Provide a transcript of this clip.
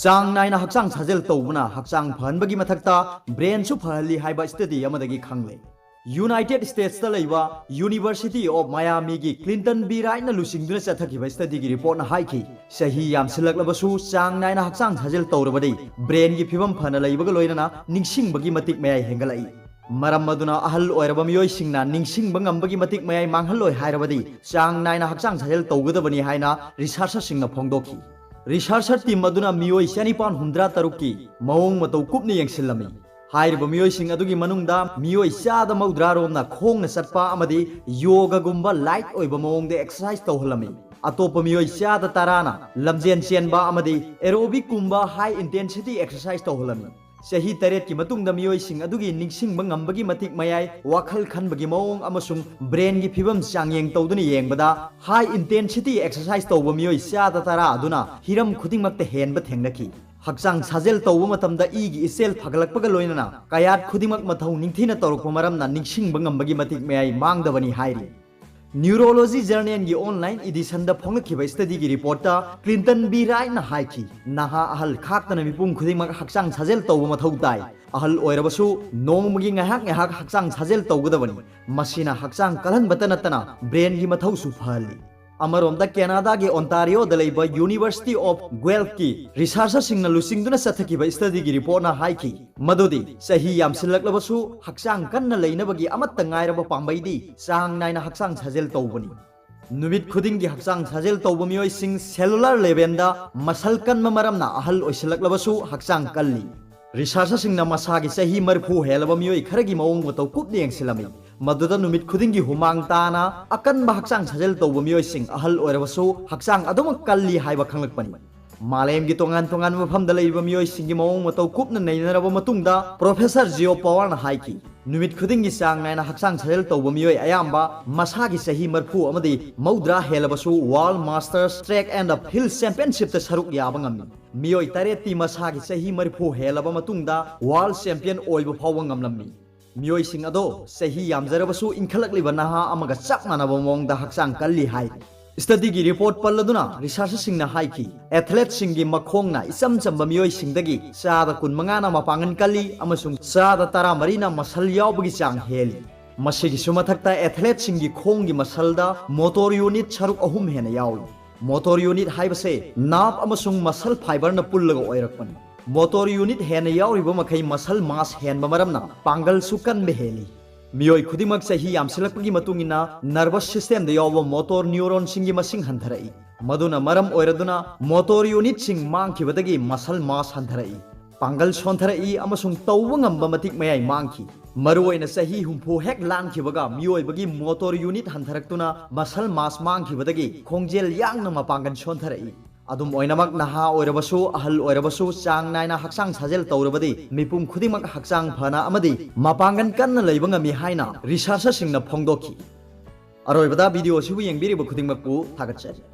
चांग नायना हक्चांग साजेल तौबना हक्चांग फहनबगी मथक्ता ब्रेन सु फहली हाइबा study अमदगी खंगले United states ता लैबा यूनिवर्सिटी ऑफ मायामी की क्लिंटन बी राइट ना लुसिंगदुना चथखिबा स्टडी की रिपोर्ट ना हाइखि सही यामसिलकलबसु चांग नायना हक्चांग साजेल तौरबदि ब्रेन की फिबम फना लैबगा लोइनना निंगसिंगबगी मतिक मयाय हेंगलाई मरम मदुना अहल ओइरबा मियोइसिंगना निंगसिंगबा ngambagi matik mayai manghalloi hairabadi chang naina hakchang sajel tौगदबनी हाइना रिसर्चरसिंगना फोंगदोखि रिसर्चर टीम अदुना मियोइ 463 की मवोंग मतौ कुपनि यंगसिललमी हाइरबा मियोइसिंग अदुगी मनुंगदा मियोइ 130 रोमना खोंगना चटपा अमदि योगागुम्बा लाइट ओइबा मवोंगदे एक्सरसाइज तौहलमी अतोप मियोइ 130 ना लमजेन चेनबा अमदि एरोबिक कुम्बा हाई इंटेंसिटी एक्सरसाइज तौहलमी सही तरेट की मतुंग द मियोइसिंग अदुगी निंगसिंग बंगंबगी मतिक मयाय वाखल खनबगी मवोंग अमसुंग ब्रेन की फिबम चांगयेंग तौदुनी येंगबदा हाई इंटेंसिटी एक्सरसाइज तौब मियोइ 130 अदुना हिरम खुदिंगमक्ते हेनब थेंगनखि हक्चांग साजेल तौब मतमदा इगी इसेल फगलकपगा लोइनना कयात खुदिंगमक मथौ निंगथिना तौरकप मरमना निंगसिंग बंगंबगी मतिक मयाय मांगदबनी हाइरि न्यूरोलॉजी जर्नल की ऑनलाइन एडिशन द फोंगखिबा स्टडी की रिपोर्ट क्लिंटन बी राइट ना हाइखि नहा अहल खाक्तना मिपुंग खुदिंगमक हक्चांग साजेल तौब मथौ ताई अहल ओइरबसु नोंगमगी ngahak ngahak हक्चांग साजेल तौगदबनी मसिना हक्चांग कलहनबत नतना ब्रेन की मथौसु फहली अमरोमदा कैनाडा के ओंटारियो दलेबा यूनिवर्सिटी ऑफ ग्वेल्फ की रिसर्चर सिंगना लुसिंगदुना चथखिबा स्टडी की रिपोर्ट ना हाइखि मदुदी सही यामसिलकलबसु हक्चांग कन्ना लैनबगी अमत्त ngairaba पांबैदी चांग नायना हक्चांग साजेल तौबनी नुमित खुदिंग की हक्चांग साजेल तौब मियोइसिंग सेलुलर लेवलदा मसल कन्म मरमना अहल ओइसिलकलबसु हक्चांग कल्ली रिसर्चर सिंगना मसागी सही मरफु हेलबा मियोइ खरगी मवोंग मतौ कुपनि यंगसिलमी मदुदा नुमित खुदिंगी हुमांग ताना अकनबा हक्चांग साजेल तौब मियोइसिंग अहल ओइरबसु हक्चांग अदुम कल्ली हाइबा खंगलकपनि मालेम की तोंगान तोंगान मफमदा लैबा मियोइसिंगी मवोंग मतौ कुपना नैनरबा मतुंगदा प्रोफेसर जियो पावर ना हाइकी नुमित खुदिंगी चांग नायना हक्चांग साजेल तौब मियोइ अयाम्बा मसागी सही मरफु अमदि मौद्रा हेलबसु world masters track and field championship त सरुक याबा ngami मियोइ तरेती मसागी सही मरफु हेलबा मतुंगदा वर्ल्ड चैंपियन ओइबा फावबा ngamlammi मियोइसिंग अदो सही यामजरबसु इनखलकलिबा नहा अमगा चक मानबा मवोंगदा हक्चांग कल्ली हाइ स्टडी की रिपोर्ट पल्लदुना रिसर्चर सिंगना हाइखि एथलेट सिंगी मखोंगना इसम चंबा मियोइ सिंगदगी चादा 15 ना मपांगन कल्ली अमसुंग चादा 13 ना मसल यावबगी चांग हेली मसिगी सुमथक्ता एथलेट सिंगी खोंगी मसलदा मोटर यूनिट सरुक अहुम हेना यावि मोटर यूनिट हाइबसे नाप अमसुंग मसल फाइबर ना पुल्लगा ओइरकपनि मोटर यूनिट हेना यावरिबा मखै मसल मास हेनबा मरमना पांगल सुकन बेहेली मियोइ खुदिमक सही यामसिलकपगी मतुंगिना नर्वस सिस्टम द यावबा मोटर न्यूरॉन सिंगी मसिंग हंथरई मदुना मरम ओइरदुना मोटर यूनिट सिंग मांगखिबदगी मसल मास हंथरई पांगल सोंथरई अमसुंग तौबा ngamba मतिक मयाय मांगखि मरुओइना सही हुंफु हेक लानखिबगा मियोइबगी मोटर यूनिट हंथरक्तुना मसल मास मांगखिबदगी खोंजेल यांगना मपांगन सोंथरई अदुम ओइनमक नहा ओइरबसु अहल ओइरबसु चांग नायना हक्चांग साजेल तौरबदी मिपुम खुदिमक हक्चांग फना अमदी मपांगन कन्न लैबा ngami हाइना रिसर्चर सिंगना फोंगदोखि अरोइबदा वीडियो सिबु यंगबिरिबा खुदिमकपु थागतचरि।